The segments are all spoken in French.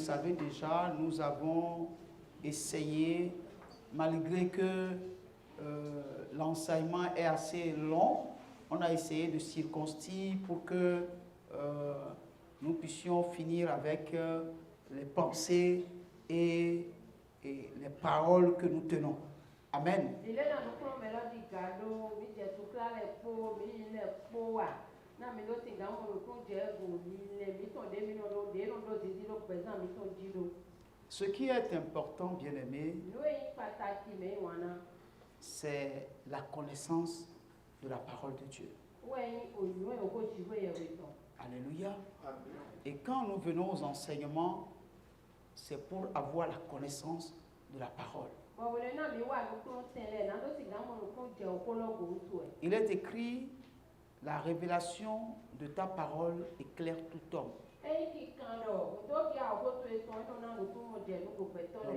savez déjà, nous avons essayé, malgré que l'enseignement est assez long, on a essayé de circonscrire pour que nous puissions finir avec les pensées et les paroles que nous tenons. Amen. Ce qui est important, bien-aimé, c'est la connaissance de la parole de Dieu. Alléluia. Et quand nous venons aux enseignements, c'est pour avoir la connaissance de la parole. Il est écrit, la révélation de ta parole éclaire tout homme. Donc,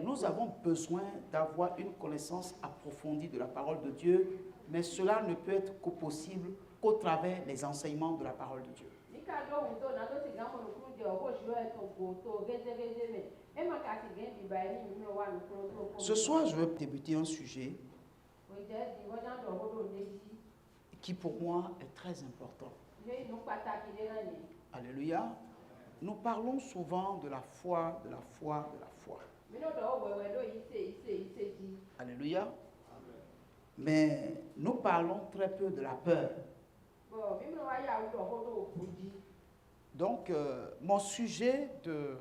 nous avons besoin d'avoir une connaissance approfondie de la parole de Dieu, mais cela ne peut être possible qu'au travers des enseignements de la parole de Dieu. Ce soir, je vais débuter un sujet qui pour moi est très important. Alléluia. Nous parlons souvent de la foi, de la foi, de la foi. Alléluia. Mais nous parlons très peu de la peur. Donc, mon sujet de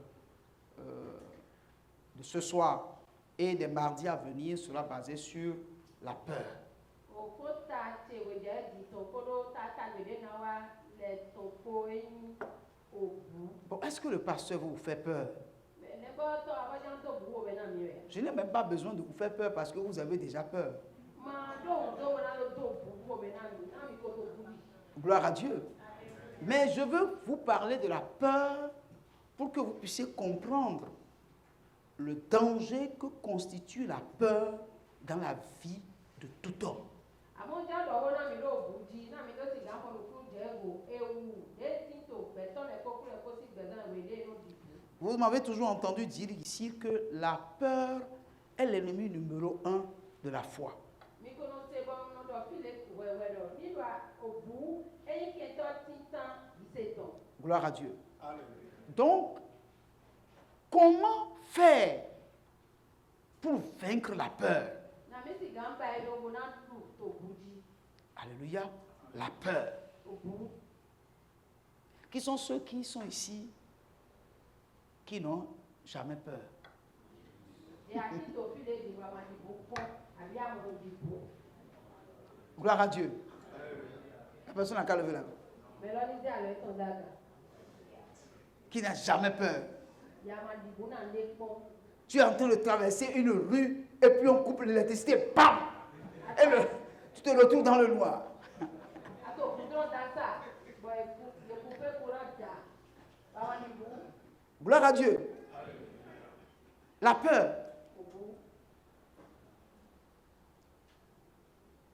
ce soir et des mardis à venir sera basé sur la peur. Bon, est-ce que le pasteur vous fait peur? Je n'ai même pas besoin de vous faire peur parce que vous avez déjà peur. Gloire à Dieu. Mais je veux vous parler de la peur pour que vous puissiez comprendre le danger que constitue la peur dans la vie de tout homme. Vous m'avez toujours entendu dire ici que la peur est l'ennemi numéro 1 de la foi. Gloire à Dieu. Donc, comment faire pour vaincre la peur? Alléluia. La peur. Qui sont ceux qui sont ici qui n'ont jamais peur? Gloire à Dieu. La personne n'a qu'à lever la main. Qui n'a jamais peur. Tu es en train de traverser une rue et puis on coupe l'électricité, bam! Et tu te retrouves dans le noir. Gloire à Dieu. La peur.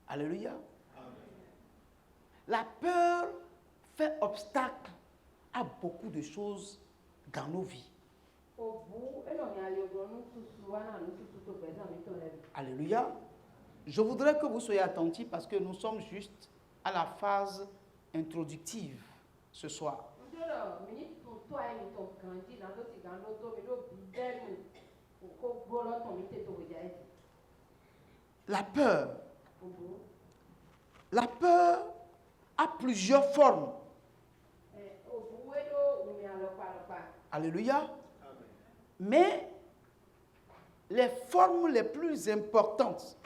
Alléluia. La peur fait obstacle à beaucoup de choses dans nos vies. Alléluia. Je voudrais que vous soyez attentifs parce que nous sommes juste à la phase introductive ce soir. La peur. La peur a plusieurs formes. Alléluia. Mais les formes les plus importantes,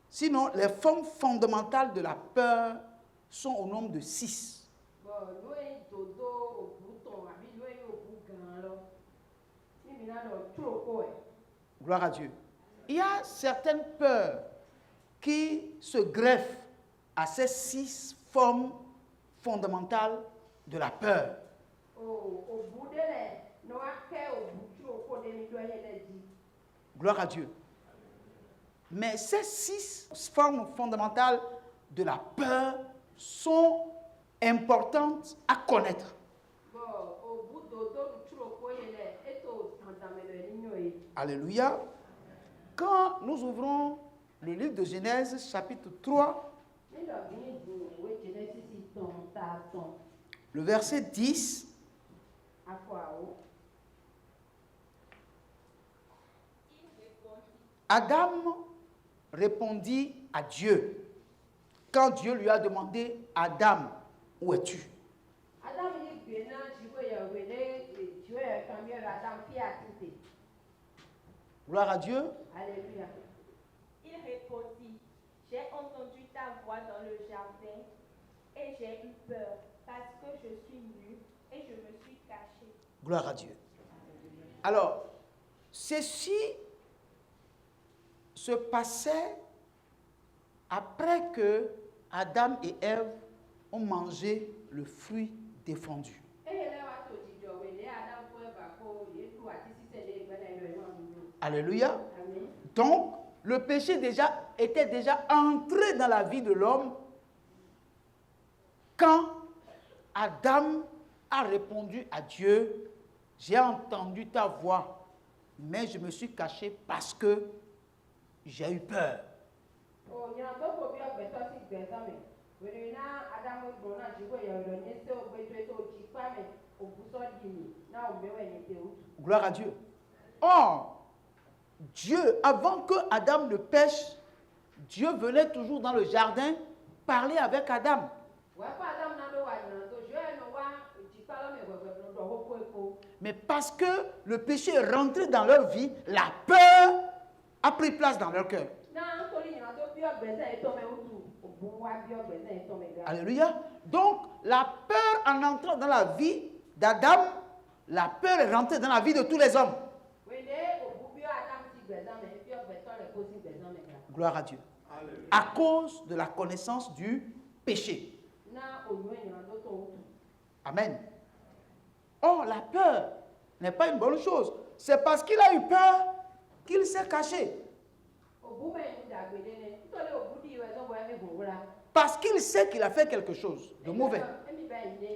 sinon les formes fondamentales de la peur sont au nombre de 6. Gloire à Dieu. Il y a certaines peurs qui se greffent à ces 6 formes fondamentales de la peur. Gloire à Dieu. Mais ces 6 formes fondamentales de la peur sont importantes à connaître. Alléluia. Quand nous ouvrons le livre de Genèse, chapitre 3, le verset 10, Adam répondit à Dieu quand Dieu lui a demandé, Adam, où es-tu? Gloire à Dieu. Alléluia. Il répondit, j'ai entendu ta voix dans le jardin et j'ai eu peur parce que je suis nu et je me suis caché. Gloire à Dieu. Alors, ceci se passait après que Adam et Ève ont mangé le fruit défendu. Alléluia. Amen. Donc, le péché était déjà entré dans la vie de l'homme quand Adam a répondu à Dieu, j'ai entendu ta voix, mais je me suis caché parce que j'ai eu peur. Gloire à Dieu. Or, Dieu, avant que Adam ne pêche, Dieu venait toujours dans le jardin parler avec Adam. Mais parce que le péché est rentré dans leur vie, la peur a pris place dans leur cœur. Alléluia. Donc, la peur en entrant dans la vie d'Adam, la peur est rentrée dans la vie de tous les hommes. Gloire à Dieu. Alléluia. À cause de la connaissance du péché. Amen. Or, la peur n'est pas une bonne chose. C'est parce qu'il a eu peur qu'il s'est caché. Parce qu'il sait qu'il a fait quelque chose de mauvais.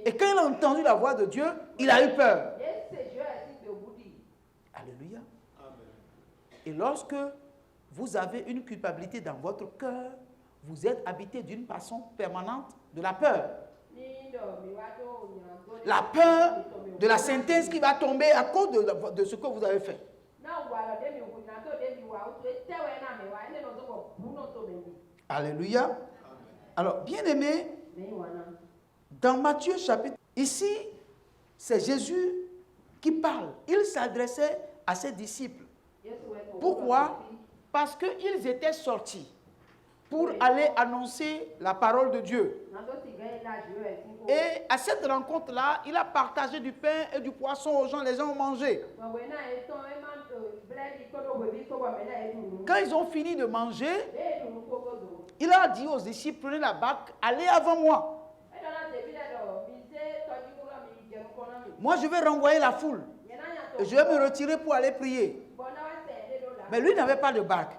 Et quand il a entendu la voix de Dieu, il a eu peur. Alléluia. Et lorsque vous avez une culpabilité dans votre cœur, vous êtes habité d'une façon permanente de la peur. La peur de la sentence qui va tomber à cause de ce que vous avez fait. Alléluia. Alors, bien aimé, dans Matthieu chapitre, ici, c'est Jésus qui parle. Il s'adressait à ses disciples. Pourquoi? Parce qu'ils étaient sortis pour aller annoncer la parole de Dieu. Et à cette rencontre-là, il a partagé du pain et du poisson aux gens, les gens ont mangé. Quand ils ont fini de manger, il a dit aux disciples, prenez la barque, allez avant moi. Moi, je vais renvoyer la foule. Et je vais me retirer pour aller prier. Mais lui n'avait pas de barque.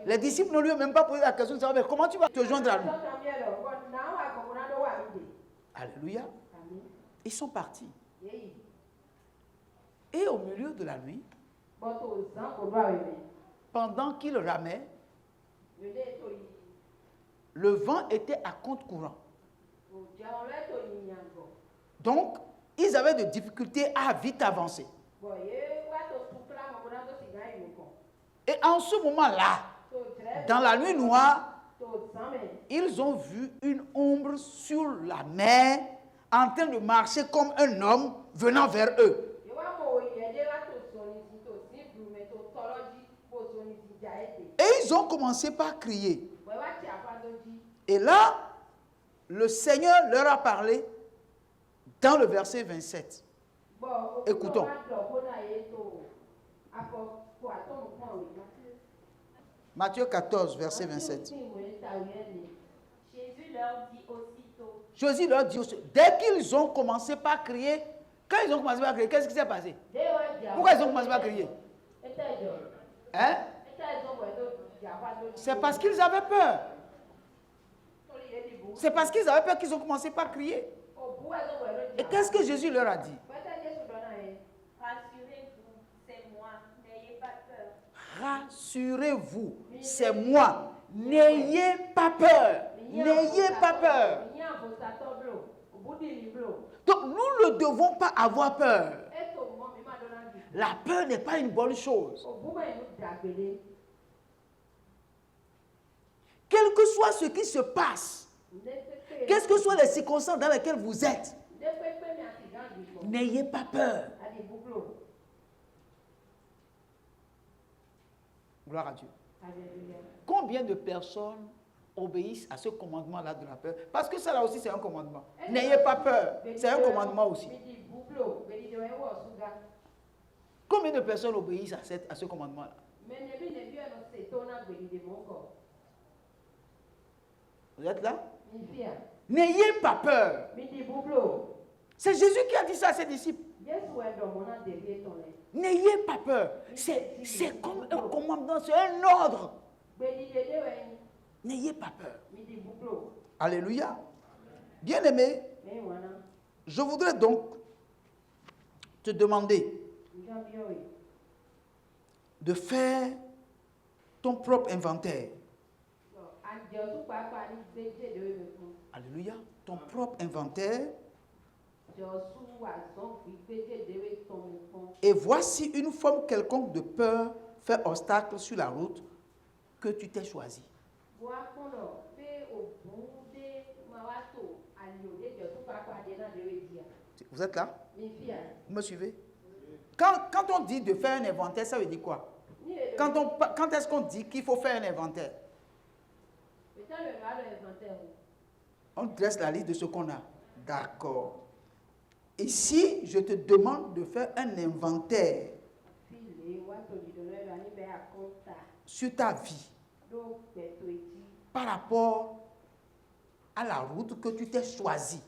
Les disciples ne lui ont même pas posé la question de savoir, mais comment tu vas te joindre à nous? Alléluia. Ils sont partis. Et au milieu de la nuit, pendant qu'ils ramaient, le vent était à compte courant. Donc, ils avaient des difficultés à vite avancer. Et en ce moment-là, dans la nuit noire, ils ont vu une ombre sur la mer en train de marcher comme un homme venant vers eux. Et ils ont commencé par crier. Et là, le Seigneur leur a parlé dans le verset 27. Écoutons. Matthieu 14, verset 27. Jésus leur dit aussitôt. Dès qu'ils ont commencé par crier, quand ils ont commencé par crier, qu'est-ce qui s'est passé? Pourquoi ils ont commencé par crier? Hein? C'est parce qu'ils avaient peur. C'est parce qu'ils avaient peur qu'ils ont commencé par crier. Et qu'est-ce que Jésus leur a dit? Rassurez-vous, c'est moi, rassurez-vous, c'est moi. N'ayez pas peur. N'ayez pas peur. Donc, nous ne devons pas avoir peur. La peur n'est pas une bonne chose. Quel que soit ce qui se passe, quelles que soient les circonstances dans lesquelles vous êtes, n'ayez pas peur. Gloire à Dieu. Combien de personnes obéissent à ce commandement-là de la peur? Parce que ça là aussi c'est un commandement. N'ayez pas peur. C'est un commandement aussi. Combien de personnes obéissent à ce commandement-là? Vous êtes là? N'ayez pas peur. C'est Jésus qui a dit ça à ses disciples. N'ayez pas peur. C'est comme un commandement, c'est un ordre. N'ayez pas peur. Alléluia. Bien-aimé, je voudrais donc te demander de faire ton propre inventaire. Alléluia. Ton propre inventaire. Et voici une forme quelconque de peur fait obstacle sur la route que tu t'es choisi. Vous êtes là? Vous me suivez? Quand on dit de faire un inventaire, ça veut dire quoi? Quand est-ce qu'on dit qu'il faut faire un inventaire? On dresse la liste de ce qu'on a. D'accord. Ici, je te demande de faire un inventaire sur ta vie par rapport à la route que tu t'es choisie,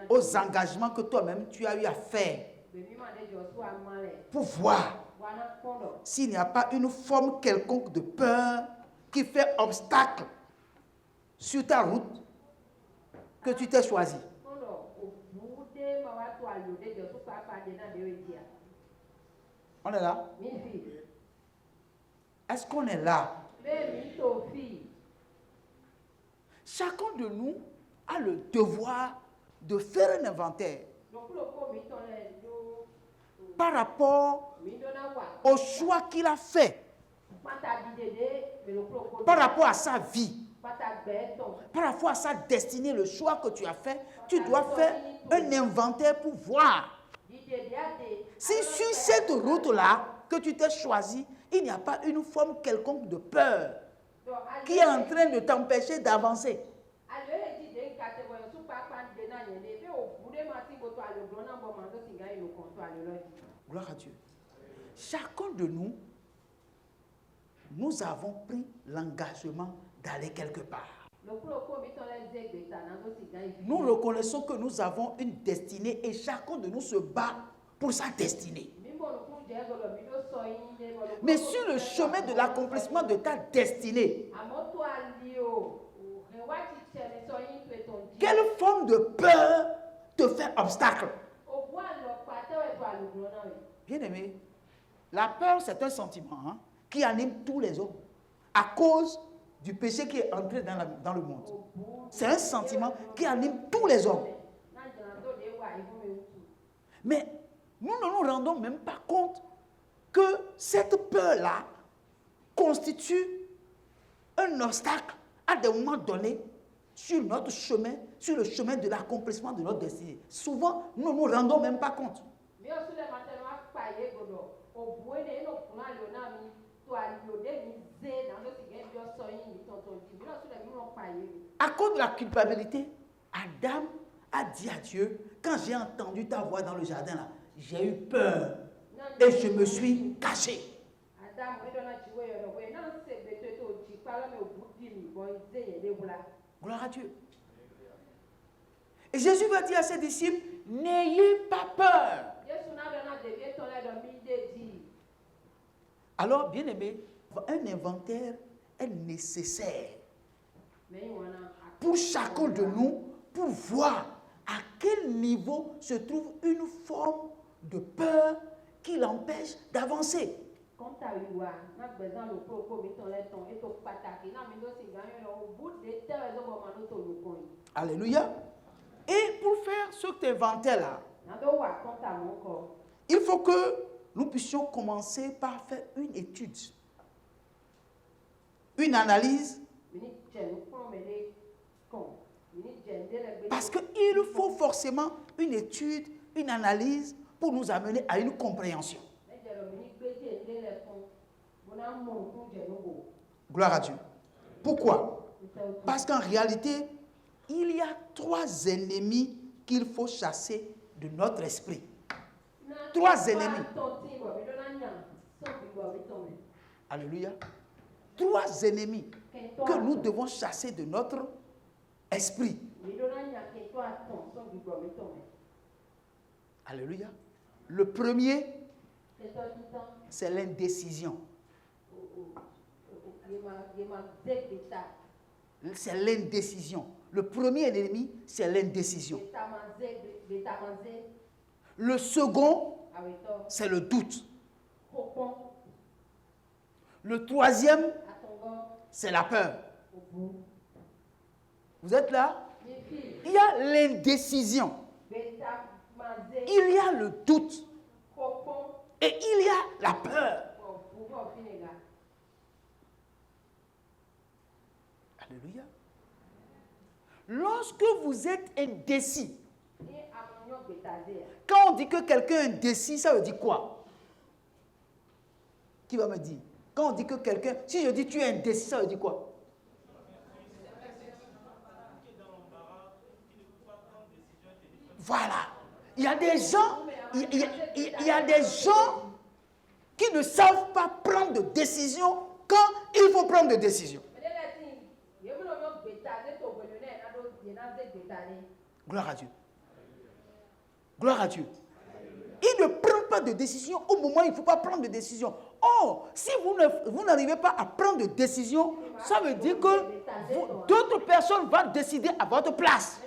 aux engagements que toi-même tu as eu à faire pour voir s'il n'y a pas une forme quelconque de peur qui fait obstacle sur ta route que tu t'es choisie. On est là? Est-ce qu'on est là? Chacun de nous a le devoir de faire un inventaire par rapport au choix qu'il a fait, par rapport à sa vie, par rapport à sa destinée, le choix que tu as fait. Tu dois faire un inventaire pour voir si sur cette route-là que tu t'es choisi, il n'y a pas une forme quelconque de peur qui est en train de t'empêcher d'avancer. Gloire à Dieu. Chacun de nous, nous avons pris l'engagement d'aller quelque part. Nous reconnaissons que nous avons une destinée et chacun de nous se bat pour sa destinée. Mais sur le chemin de l'accomplissement de ta destinée, quelle forme de peur te fait obstacle? Bien-aimé, la peur c'est un sentiment qui anime tous les hommes à cause du péché qui est entré dans le monde. C'est un sentiment qui anime tous les hommes. Mais nous ne nous rendons même pas compte que cette peur-là constitue un obstacle à des moments donnés sur notre chemin, sur le chemin de l'accomplissement de notre destinée. Souvent, nous ne nous rendons même pas compte. À cause de la culpabilité, Adam a dit à Dieu, quand j'ai entendu ta voix dans le jardin, là, j'ai eu peur et je me suis caché. Gloire à Dieu. Et Jésus va dire à ses disciples, n'ayez pas peur. Alors, bien aimé, un inventaire est nécessaire pour chacun de nous pour voir à quel niveau se trouve une forme de peur qui l'empêche d'avancer. Alléluia. Et pour faire ce que tu inventais là, il faut que nous puissions commencer par faire une étude, une analyse. Parce qu'il faut forcément une étude, une analyse pour nous amener à une compréhension. Gloire à Dieu. Pourquoi? Parce qu'en réalité, il y a 3 ennemis qu'il faut chasser de notre esprit. 3 ennemis. Alléluia. 3 ennemis que nous devons chasser de notre esprit. Alléluia. Le premier, c'est l'indécision. C'est l'indécision. Le premier ennemi, c'est l'indécision. Le second, c'est le doute. Le troisième, c'est la peur. Vous êtes là? Il y a l'indécision. Il y a le doute. Et il y a la peur. Alléluia. Lorsque vous êtes indécis, quand on dit que quelqu'un est indécis, ça veut dire quoi? Qui va me dire? Quand on dit que quelqu'un, si je dis tu es indécis, ça veut dire quoi? Voilà. Il y a des gens, il y a des gens qui ne savent pas prendre de décision quand il faut prendre de décision. Gloire à Dieu. Gloire à Dieu. Il ne prend pas de décision au moment où il ne faut pas prendre de décision. Or, si vous n'arrivez pas à prendre de décision, ça veut dire que d'autres personnes vont décider à votre place.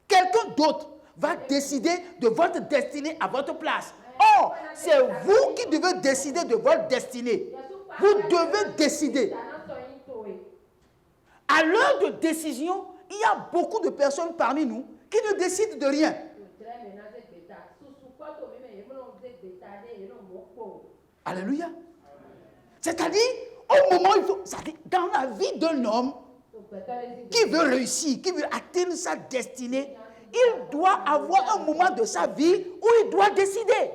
Quelqu'un d'autre va décider de votre destinée à votre place. Or, c'est vous qui devez décider de votre destinée. Vous devez décider. À l'heure de décision, il y a beaucoup de personnes parmi nous qui ne décident de rien. Alléluia. C'est-à-dire, au moment où il faut... C'est-à-dire, dans la vie d'un homme qui veut réussir, qui veut atteindre sa destinée, il doit avoir un moment de sa vie où il doit décider.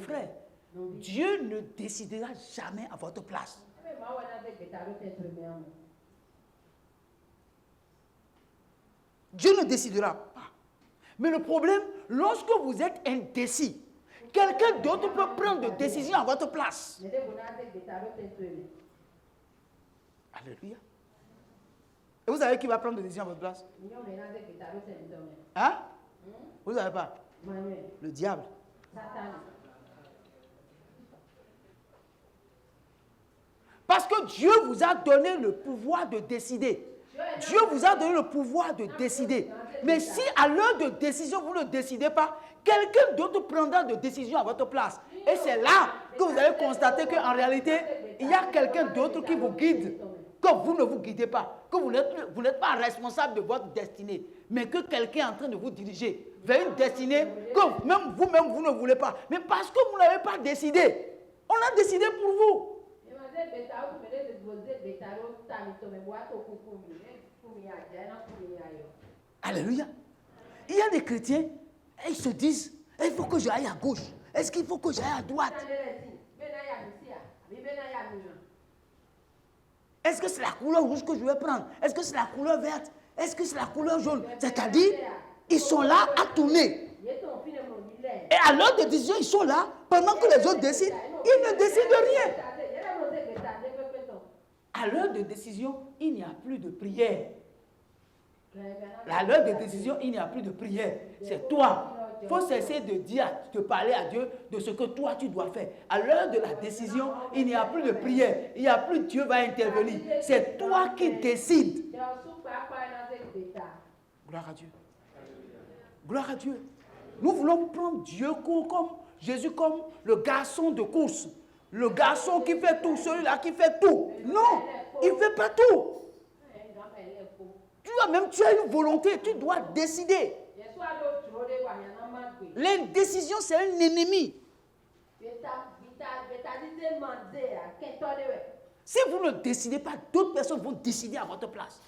Frère, Dieu ne décidera jamais à votre place. Dieu ne décidera pas. Mais le problème, lorsque vous êtes indécis, quelqu'un d'autre peut prendre des décisions à votre place. Alléluia. Et vous savez qui va prendre des décisions à votre place? Hein? Vous ne savez pas? Le diable. Parce que Dieu vous a donné le pouvoir de décider. Dieu vous a donné le pouvoir de décider. Mais si à l'heure de décision, vous ne décidez pas, quelqu'un d'autre prendra de décision à votre place. Et c'est là que vous allez constater qu'en réalité, il y a quelqu'un d'autre qui vous guide. Que vous ne vous guidez pas. Que vous n'êtes pas responsable de votre destinée. Mais que quelqu'un est en train de vous diriger vers une destinée que même vous-même, vous ne voulez pas. Mais parce que vous n'avez pas décidé. On a décidé pour vous. Alléluia. Il y a des chrétiens, ils se disent, il faut que j'aille à gauche. Est-ce qu'il faut que j'aille à droite? Est-ce que c'est la couleur rouge que je vais prendre? Est-ce que c'est la couleur verte? Est-ce que c'est la couleur jaune? C'est-à-dire, ils sont là à tourner. Et à l'heure de décision, ils sont là, pendant que les autres décident, ils ne décident de rien. À l'heure de décision, il n'y a plus de prière. À l'heure de décision, il n'y a plus de prière. C'est toi. Il faut cesser de dire, de parler à Dieu de ce que toi tu dois faire. À l'heure de la décision, il n'y a plus de prière. Il n'y a plus Dieu va intervenir. C'est toi qui décides. Gloire à Dieu. Gloire à Dieu. Nous voulons prendre Dieu comme Jésus comme le garçon de course. Le garçon qui fait tout, celui-là qui fait tout. Non, il ne fait pas tout. Tu as une volonté, tu dois décider. L'indécision, c'est un ennemi. Si vous ne décidez pas, d'autres personnes vont décider à votre place.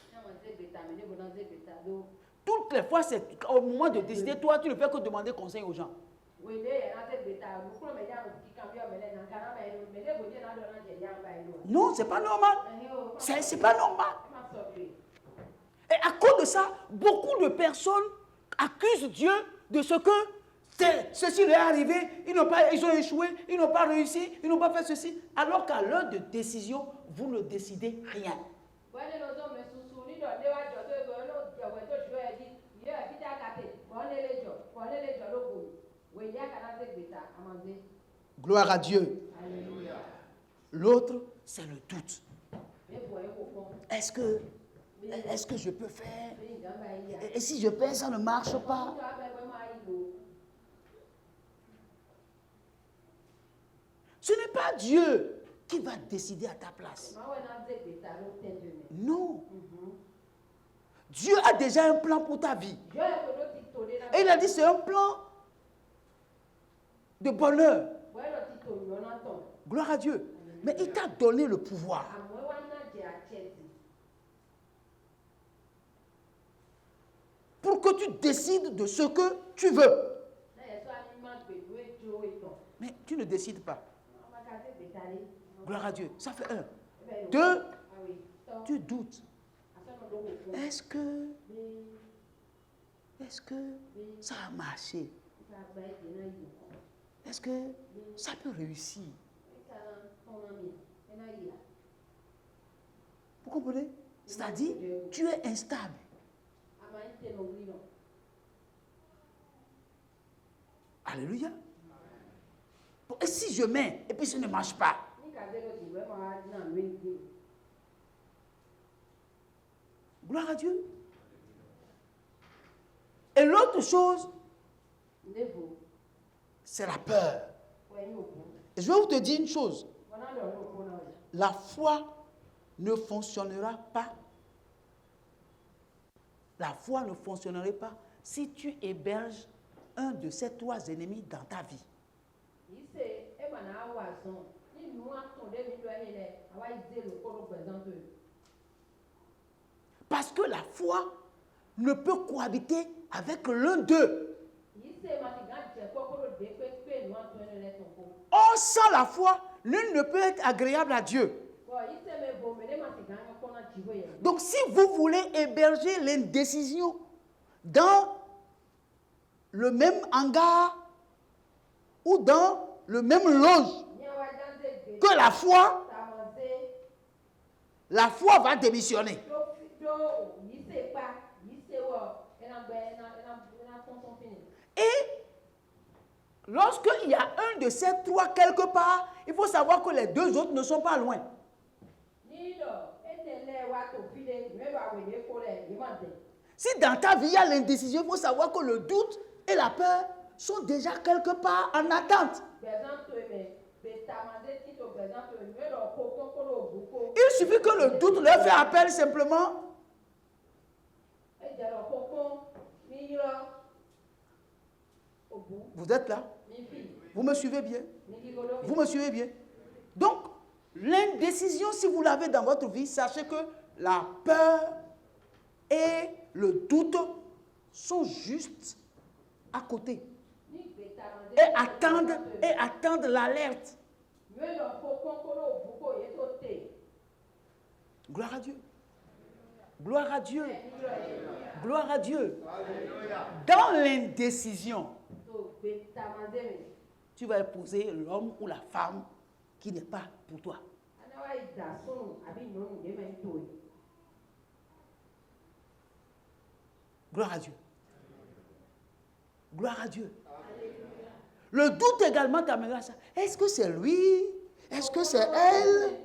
Toutes les fois, c'est au moment de décider, toi, tu ne fais que demander conseil aux gens. Non, c'est pas normal. C'est pas normal. Et à cause de ça, beaucoup de personnes accusent Dieu de ce que ceci leur est arrivé, ils ont échoué, ils n'ont pas réussi, ils n'ont pas fait ceci. Alors qu'à l'heure de décision, vous ne décidez rien. Gloire à Dieu. L'autre, c'est le doute. Est-ce que je peux faire? Et si je fais, ça ne marche pas? Ce n'est pas Dieu qui va décider à ta place. Non. Dieu a déjà un plan pour ta vie. Et il a dit c'est un plan de bonheur. Gloire à Dieu. Mais il t'a donné le pouvoir. Pour que tu décides de ce que tu veux. Mais tu ne décides pas. Gloire à Dieu. Ça fait 1. 2, tu doutes. Est-ce que ça a marché? Est-ce que ça peut réussir? Vous comprenez? C'est-à-dire, tu es instable. Alléluia. Et si je mets, et puis ça ne marche pas? Gloire à Dieu. Et l'autre chose, c'est la peur. Et je vais vous te dire une chose. La foi ne fonctionnera pas. La foi ne fonctionnerait pas si tu héberges un de ces 3 ennemis dans ta vie. Parce que la foi ne peut cohabiter avec l'un d'eux. Or, sans la foi, l'une ne peut être agréable à Dieu. Donc, si vous voulez héberger l'indécision dans le même hangar ou dans le même loge que la foi va démissionner. Et lorsqu'il y a un de ces 3 quelque part, il faut savoir que les 2 autres ne sont pas loin. Si dans ta vie il y a l'indécision, il faut savoir que le doute et la peur sont déjà quelque part en attente. Il suffit que le doute leur fait appel simplement. Vous êtes là? Vous me suivez bien? Vous me suivez bien? Donc, l'indécision, si vous l'avez dans votre vie, sachez que la peur et le doute sont juste à côté. Et attendent l'alerte. Gloire à Dieu. Gloire à Dieu. Gloire à Dieu. Dans l'indécision, tu vas épouser l'homme ou la femme qui n'est pas pour toi. Gloire à Dieu. Gloire à Dieu. Le doute également t'amènera à ça. Est-ce que c'est lui? Est-ce que c'est elle?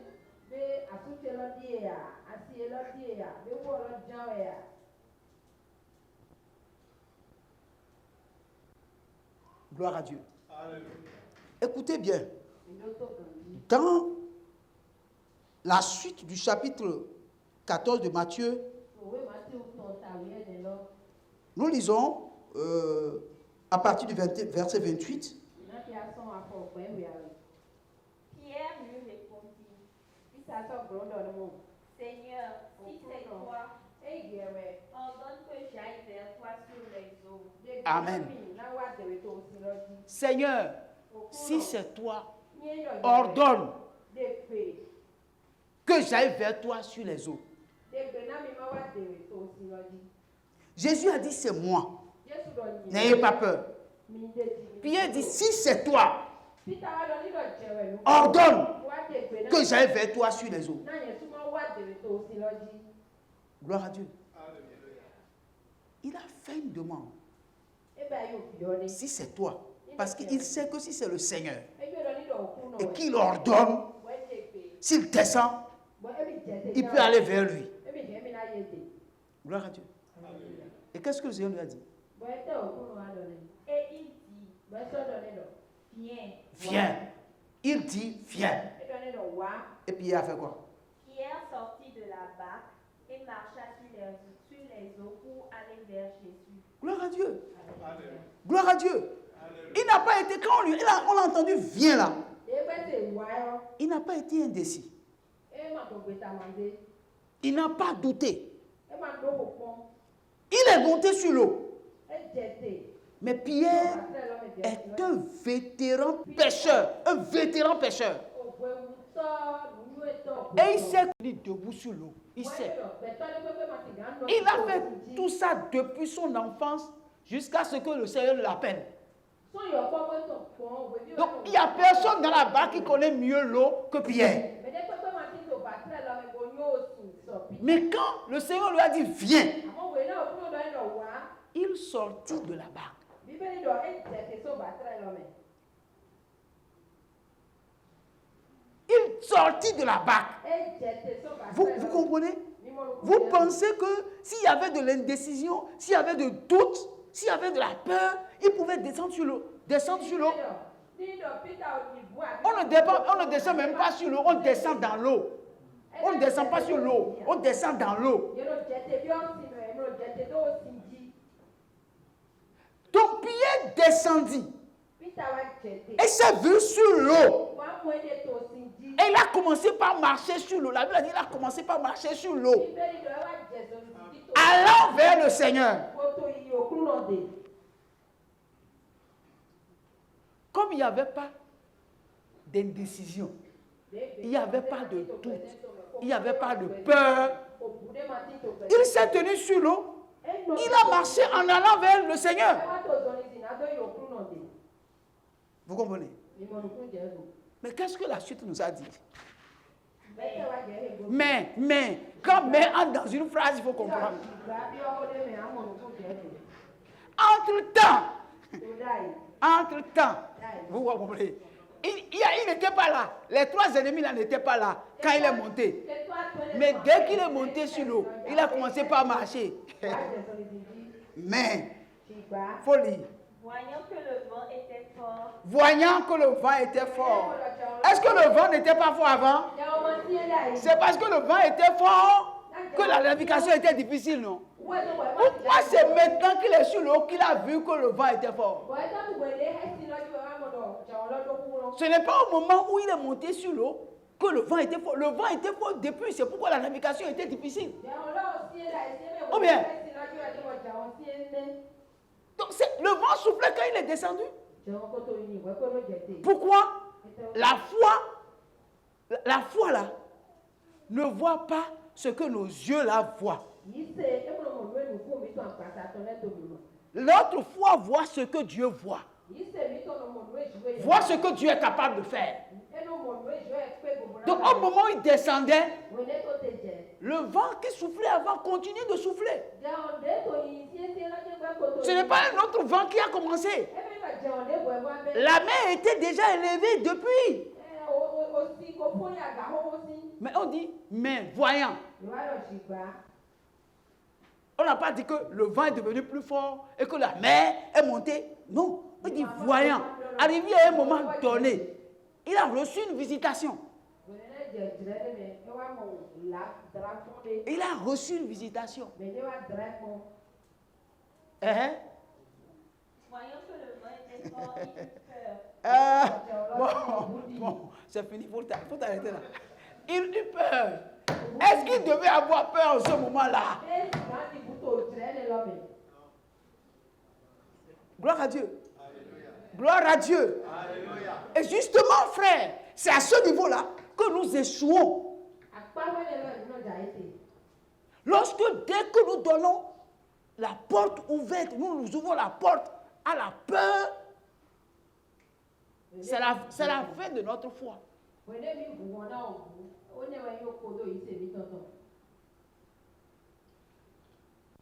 Gloire à Dieu. Écoutez bien. Dans la suite du chapitre 14 de Matthieu, nous lisons à partir du verset 28. Pierre lui répondit, Seigneur, si c'est toi, ordonne que j'aille vers toi sur les eaux. Amen. Seigneur, si c'est toi, ordonne que j'aille vers toi sur les eaux. Jésus a dit, c'est moi. N'ayez pas peur. Pierre dit, si c'est toi, ordonne que j'aille vers toi sur les eaux. Gloire à Dieu. Il a fait une demande. Si c'est toi, parce qu'il sait que si c'est le Seigneur et qu'il ordonne, s'il descend, il peut aller vers lui. Gloire à Dieu. Et qu'est-ce que le Seigneur lui a dit? Et il dit, viens. Viens. Il dit, viens. Et puis il a fait quoi? Pierre sortit de la barque et marcha sur les eaux pour aller vers Jésus. Gloire à Dieu. Gloire à Dieu. Il n'a pas été, quand on l'a entendu, viens là. Il n'a pas été indécis. Il n'a pas douté. Il est monté sur l'eau. Mais Pierre est un vétéran pêcheur. Un vétéran pêcheur. Et il s'est mis debout sur l'eau. Il sait. Il a fait tout ça depuis son enfance jusqu'à ce que le Seigneur l'appelle. Donc il n'y a personne dans la barque qui connaît mieux l'eau que Pierre. Mais quand le Seigneur lui a dit viens, il sortit de la barque. Il sortit de la barque. Vous comprenez? Vous pensez que s'il y avait de l'indécision, s'il y avait de doute, s'il y avait de la peur, il pouvait descendre sur l'eau. Descendre sur l'eau. On ne descend même pas sur l'eau, on descend dans l'eau. On ne descend pas sur l'eau, on descend dans l'eau. Donc Pierre descendit et s'est vu sur l'eau. Et il a commencé par marcher sur l'eau. La Bible a dit qu'il a commencé par marcher sur l'eau. Allant vers le Seigneur. Comme il n'y avait pas d'indécision, il n'y avait pas de doute, il n'y avait pas de peur, il s'est tenu sur l'eau. Il a marché en allant vers le Seigneur. Vous comprenez? Mais qu'est-ce que la suite nous a dit? Mais, quand mais entre dans une phrase, il faut comprendre. Entre-temps, vous comprenez? Il n'était pas là. Les trois ennemis là n'étaient pas là quand il est monté. Mais dès qu'il est monté sur l'eau, il a commencé par marcher. Mais, faut lire. Voyant que le vent était fort. Est-ce que le vent n'était pas fort avant? C'est parce que le vent était fort que la navigation était difficile, non? Pourquoi c'est maintenant qu'il est sur l'eau qu'il a vu que le vent était fort? Ce n'est pas au moment où il est monté sur l'eau que le vent était fort. Le vent était fort depuis, c'est pourquoi la navigation était difficile. Ou bien? Donc le vent soufflait quand il est descendu. Pourquoi? La foi là ne voit pas ce que nos yeux là voient. Notre foi voit ce que Dieu voit. Voit ce que Dieu est capable de faire. Donc au moment où il descendait, le vent qui soufflait avant continue de souffler. Ce n'est pas un autre vent qui a commencé. La mer était déjà élevée depuis. Mais on dit, mais voyant. On n'a pas dit que le vent est devenu plus fort et que la mer est montée. Non, Il dit voyant. Arrivé à un moment donné, il a reçu une visitation. Il a reçu une visitation. Voyant que le vent était fort, il eut peur. Bon, c'est fini, il faut t'arrêter là. Il eut peur. Est-ce qu'il devait avoir peur en ce moment-là? Gloire à Dieu. Gloire à Dieu. Et justement, frère, c'est à ce niveau-là que nous échouons. Lorsque dès que nous donnons la porte ouverte, nous ouvrons la porte à la peur, c'est la fin de notre foi.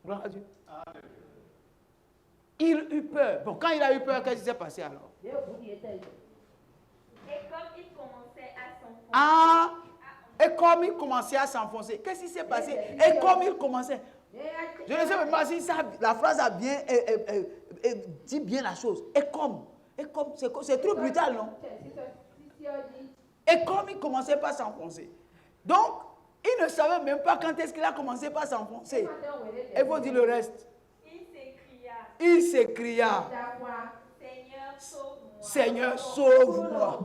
Gloire à Dieu. Il eut peur. Bon, quand il a eu peur, qu'est-ce qui s'est passé alors? Et comme il commençait à s'enfoncer. Ah! Et comme il commençait à s'enfoncer, qu'est-ce qui s'est passé? Et comme il commençait. Je ne sais pas si la phrase a bien dit bien la chose. Et comme c'est trop brutal, non? Et comme il commençait pas à s'enfoncer. Donc, il ne savait même pas quand est-ce qu'il a commencé par s'enfoncer. Et vous dites le reste. Il s'écria. Seigneur, sauve-moi. Seigneur, sauve-moi.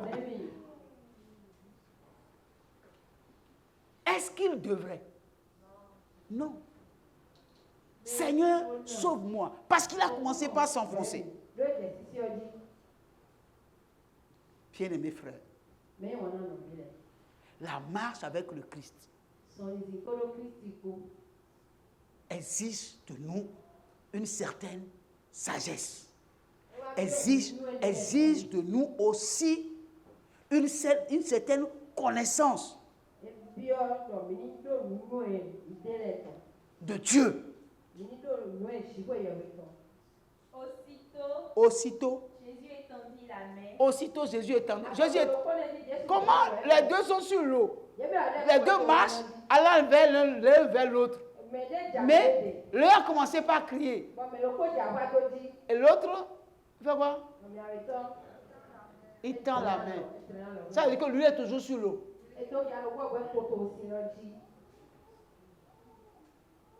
Est-ce qu'il devrait? Non. Seigneur, sauve-moi. Parce qu'il a commencé par s'enfoncer. Bien-aimés frères, la marche avec le Christ exige de nous une certaine sagesse. Exige de nous aussi une certaine connaissance de Dieu. Aussitôt, Jésus étendit. Comment les deux sont sur l'eau? Les deux marchent allant l'un vers l'autre. Mais l'un a commencé par crier. Et l'autre, il fait quoi? Il tend la main. Ça veut dire que lui est toujours sur l'eau.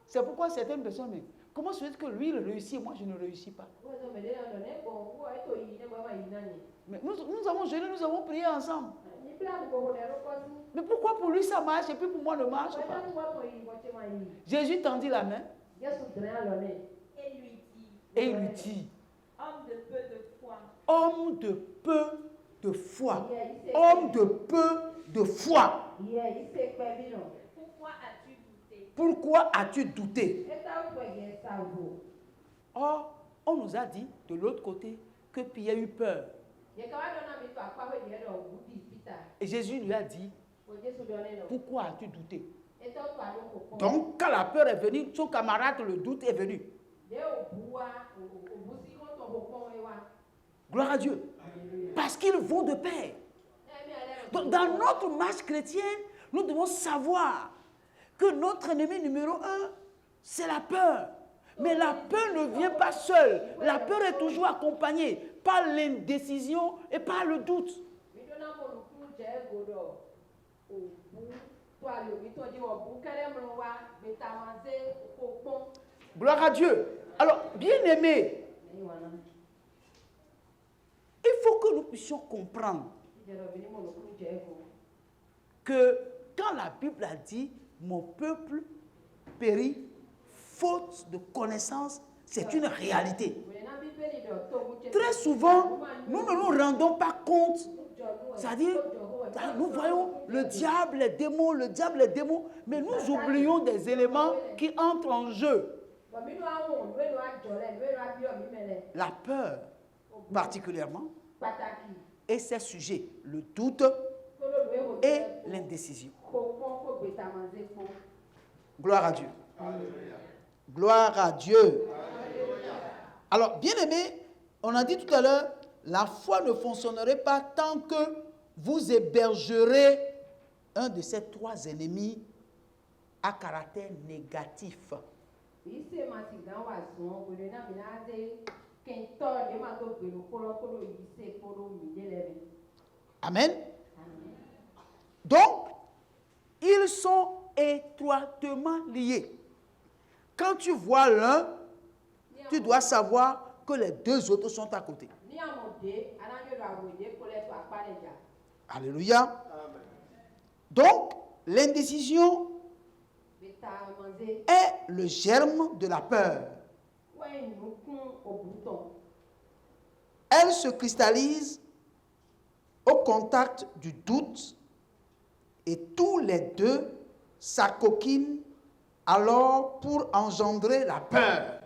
C'est pourquoi certaines personnes disent, comment se fait que lui il réussit et moi je ne réussis pas? Mais nous avons jeûné, nous avons prié ensemble. Mais pourquoi pour lui ça marche et puis pour moi ne marche pas? Jésus tendit la main et il lui dit, homme de peu de foi. Homme de peu de foi. Homme de peu de foi. Pourquoi as-tu douté? Pourquoi as-tu douté? Or, on nous a dit de l'autre côté que Pierre eut peur. Et Jésus lui a dit, pourquoi as-tu douté? Donc, quand la peur est venue, son camarade, le doute est venu. Gloire à Dieu. Parce qu'ils vont de pair. Donc, dans notre marche chrétienne, nous devons savoir que notre ennemi numéro 1, c'est la peur. Mais la peur ne vient pas seule. La peur est toujours accompagnée par l'indécision et par le doute. Gloire à Dieu. Alors, bien aimé, il faut que nous puissions comprendre que quand la Bible a dit « Mon peuple périt faute de connaissance », c'est une réalité. Très souvent, nous ne nous rendons pas compte. C'est-à-dire, nous voyons le diable, les démons, mais nous oublions des éléments qui entrent en jeu. La peur, particulièrement, et ses sujets, le doute et l'indécision. Gloire à Dieu. Gloire à Dieu. Alors, bien aimé, on a dit tout à l'heure, la foi ne fonctionnerait pas tant que vous hébergerez un de ces trois ennemis à caractère négatif. Amen. Donc, ils sont étroitement liés. Quand tu vois l'un, tu dois savoir que les deux autres sont à côté. Alléluia. Donc, l'indécision est le germe de la peur. Elle se cristallise au contact du doute et tous les deux s'acoquinent alors pour engendrer la peur.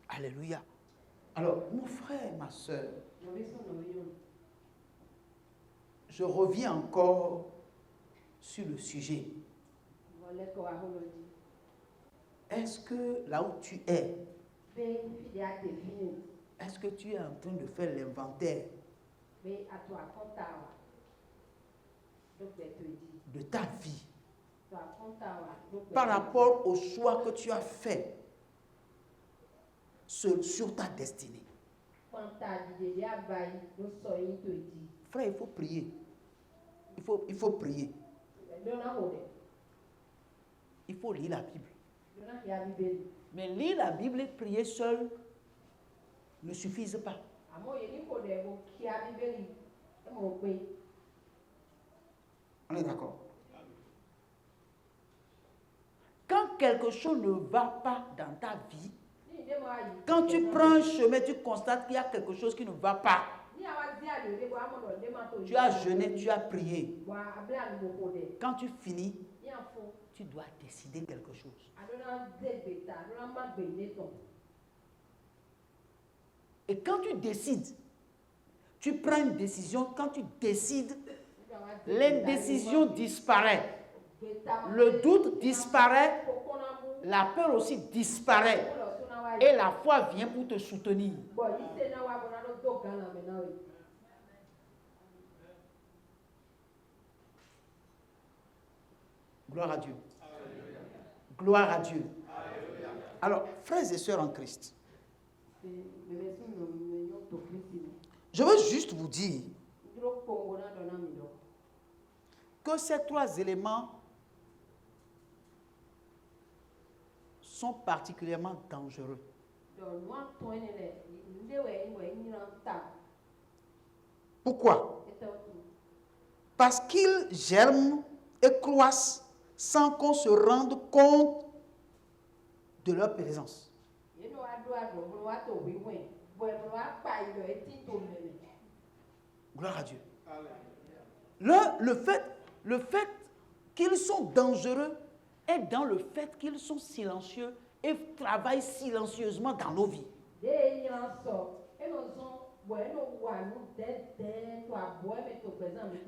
Alléluia. Alors, mon frère, ma soeur, je reviens encore sur le sujet. Est-ce que là où tu es, est-ce que tu es en train de faire l'inventaire de ta vie par rapport au choix que tu as fait sur ta destinée? Frère, il faut prier. Il faut prier. Il faut lire la Bible. Mais lire la Bible et prier seul ne suffisent pas. On est d'accord? Quand quelque chose ne va pas dans ta vie, quand tu prends un chemin, tu constates qu'il y a quelque chose qui ne va pas. Tu as jeûné, tu as prié. Quand tu finis, tu dois décider quelque chose. Et quand tu décides, tu prends une décision. Quand tu décides, l'indécision disparaît. Le doute disparaît. La peur aussi disparaît. Et la foi vient pour te soutenir. Gloire à Dieu. Gloire à Dieu. Alors, frères et sœurs en Christ, je veux juste vous dire que ces trois éléments sont particulièrement dangereux. Pourquoi? Parce qu'ils germent et croissent sans qu'on se rende compte de leur présence. Gloire à Dieu. Le fait qu'ils sont dangereux est dans le fait qu'ils sont silencieux et travaillent silencieusement dans nos vies.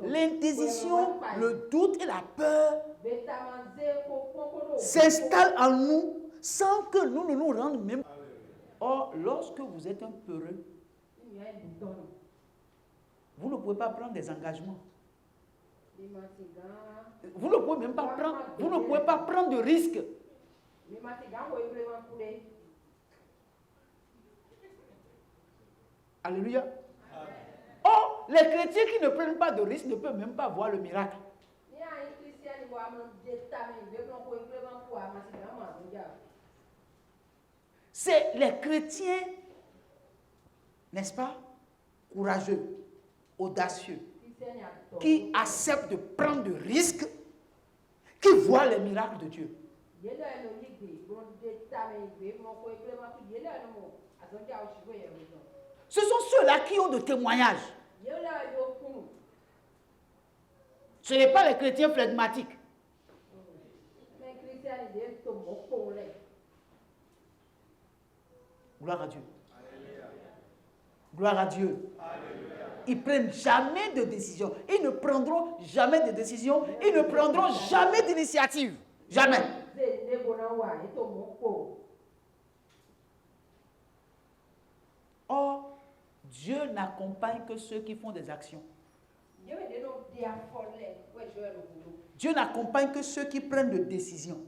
L'indécision, le doute et la peur s'installent en nous sans que nous ne nous rendions même. Or, lorsque vous êtes un peureux, vous ne pouvez pas prendre des engagements. Vous ne pouvez même pas prendre, vous ne pouvez pas prendre de risques. Alléluia. Or, les chrétiens qui ne prennent pas de risques ne peuvent même pas voir le miracle. C'est les chrétiens, n'est-ce pas, courageux, audacieux, qui acceptent de prendre de risques, qui voient les miracles de Dieu. Ce sont ceux-là qui ont de témoignages. Ce n'est pas les chrétiens flegmatiques. Gloire à Dieu. Gloire à Dieu. Ils ne prennent jamais de décision. Ils ne prendront jamais de décision. Ils ne prendront jamais d'initiative. Jamais. Or, Dieu n'accompagne que ceux qui font des actions. Dieu n'accompagne que ceux qui prennent des décisions.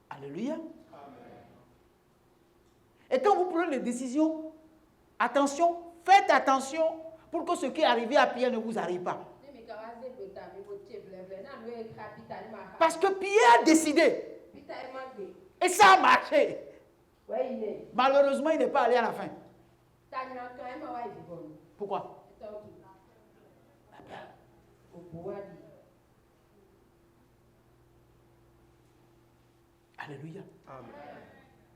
Alléluia. Et quand vous prenez des décisions, attention, faites attention pour que ce qui est arrivé à Pierre ne vous arrive pas. Parce que Pierre a décidé. Et ça a marché. Malheureusement, il n'est pas allé à la fin. Pourquoi? Alléluia. Amen.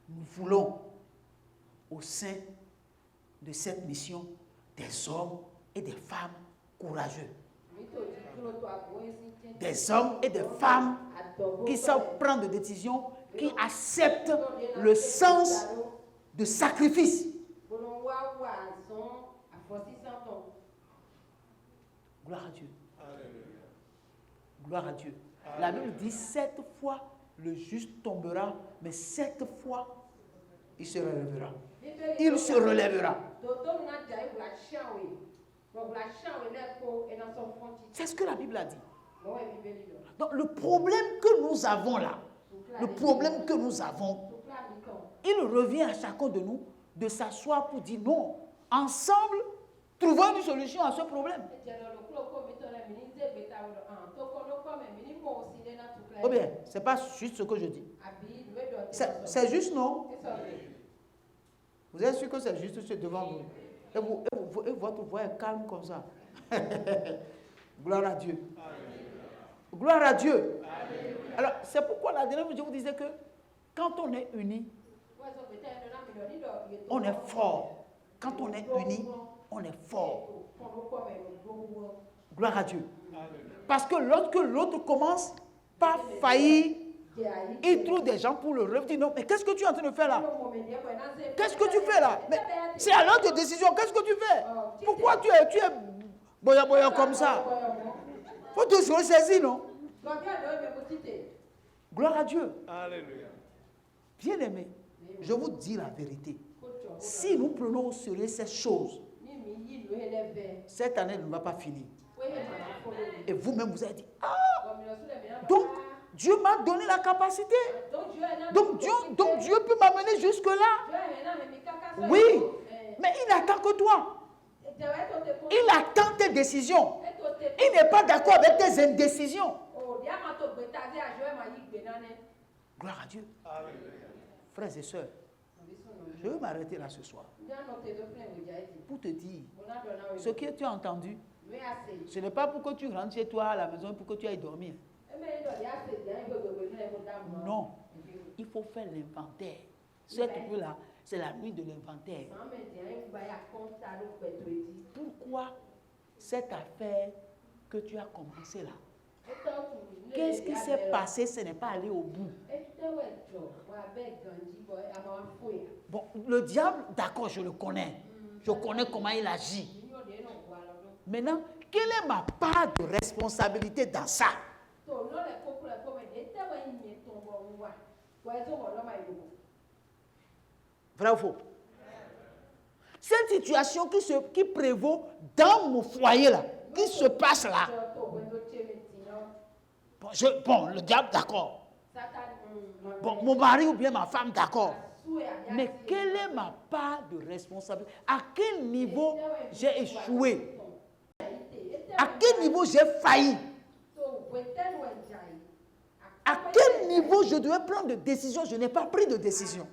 Nous voulons au sein de cette mission des hommes et des femmes courageux. Des hommes et des femmes qui savent prendre des décisions, qui acceptent le sens de sacrifice. Gloire à Dieu. Gloire à Dieu. La Bible dit 7 fois le juste tombera, mais 7 fois il se relèvera. Il se relèvera. C'est ce que la Bible a dit. Donc le problème que nous avons là, il revient à chacun de nous de s'asseoir pour dire non, ensemble, trouvons une solution à ce problème. Ou bien, ce n'est pas juste ce que je dis. C'est juste, non? Vous êtes sûr que c'est juste devant vous? Et votre voix est calme comme ça. Gloire à Dieu. Gloire à Dieu. Alors, c'est pourquoi la dernière fois, je vous disais que quand on est unis, on est fort. Quand on est unis, on est fort. Gloire à Dieu. Parce que lorsque l'autre commence par faillir, il trouve des gens pour le rêve. Dit non, mais qu'est-ce que tu es en train de faire là? Qu'est-ce que tu fais là? Mais c'est à l'heure de décision, qu'est-ce que tu fais? Pourquoi tu es boya comme ça? Il faut toujours saisir, non? Gloire à Dieu. Alléluia. Bien aimé, je vous dis la vérité. Si nous prenons au sérieux ces choses, cette année ne va pas finir. Et vous-même, vous avez dit, ah, donc Dieu m'a donné la capacité. Donc Dieu peut m'amener jusque-là. Oui, mais il n'attend que toi. Il attend tes décisions. Il n'est pas d'accord avec tes indécisions. Gloire à Dieu. Frères et sœurs, je veux m'arrêter là ce soir pour te dire ce que tu as entendu. Ce n'est pas pour que tu rentres chez toi à la maison pour que tu ailles dormir. Non, il faut faire l'inventaire. Cette nuit-là, c'est la nuit de l'inventaire. Pourquoi cette affaire que tu as commencée là? Qu'est-ce qui s'est passé? Ce n'est pas allé au bout. Bon, le diable, d'accord, je le connais. Je connais comment il agit. Maintenant, quelle est ma part de responsabilité dans ça? Vrai ou faux? Cette situation qui prévaut dans mon foyer là, qui se passe là. Bon, le diable, d'accord. Bon, mon mari ou bien ma femme, d'accord. Mais quelle est ma part de responsabilité? À quel niveau j'ai échoué? À quel niveau j'ai failli? À quel niveau je devais prendre de décision? Je n'ai pas pris de décision.